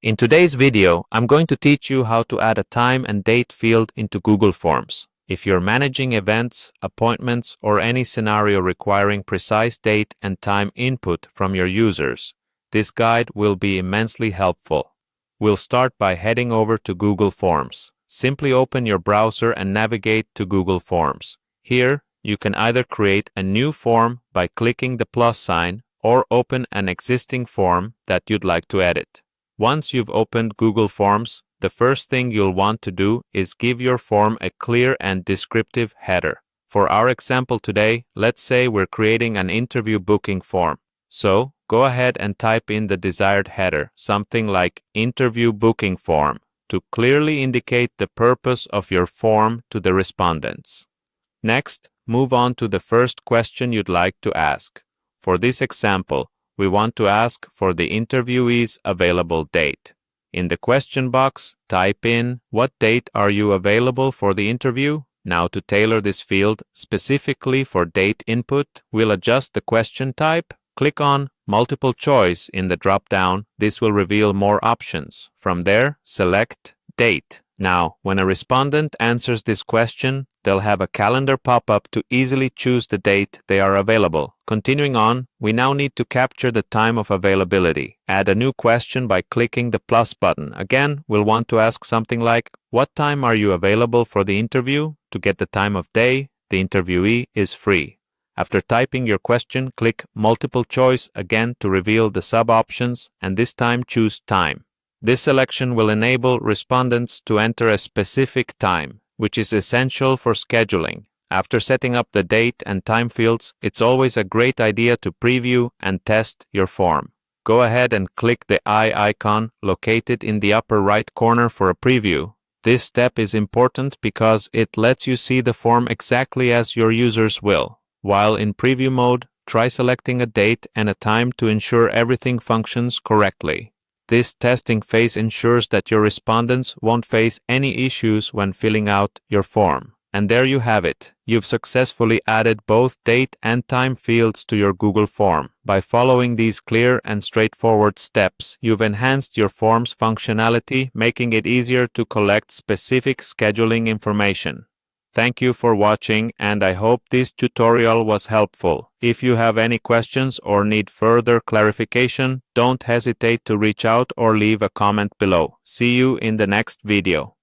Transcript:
In today's video, I'm going to teach you how to add a time and date field into Google Forms. If you're managing events, appointments, or any scenario requiring precise date and time input from your users, this guide will be immensely helpful. We'll start by heading over to Google Forms. Simply open your browser and navigate to Google Forms. Here, you can either create a new form by clicking the plus sign or open an existing form that you'd like to edit. Once you've opened Google Forms, the first thing you'll want to do is give your form a clear and descriptive header. For our example today, let's say we're creating an interview booking form. So, go ahead and type in the desired header, something like Interview Booking Form, to clearly indicate the purpose of your form to the respondents. Next, move on to the first question you'd like to ask. For this example, we want to ask for the interviewee's available date. In the question box, type in, what date are you available for the interview? Now to tailor this field specifically for date input, we'll adjust the question type. Click on Multiple Choice in the drop-down. This will reveal more options. From there, select Date. Now, when a respondent answers this question, they'll have a calendar pop-up to easily choose the date they are available. Continuing on, we now need to capture the time of availability. Add a new question by clicking the plus button. Again, we'll want to ask something like, what time are you available for the interview? To get the time of day, the interviewee is free. After typing your question, click Multiple Choice again to reveal the sub-options, and this time choose Time. This selection will enable respondents to enter a specific time, which is essential for scheduling. After setting up the date and time fields, it's always a great idea to preview and test your form. Go ahead and click the eye icon located in the upper right corner for a preview. This step is important because it lets you see the form exactly as your users will. While in preview mode, try selecting a date and a time to ensure everything functions correctly. This testing phase ensures that your respondents won't face any issues when filling out your form. And there you have it. You've successfully added both date and time fields to your Google form. By following these clear and straightforward steps, you've enhanced your form's functionality, making it easier to collect specific scheduling information. Thank you for watching, and I hope this tutorial was helpful. If you have any questions or need further clarification, don't hesitate to reach out or leave a comment below. See you in the next video.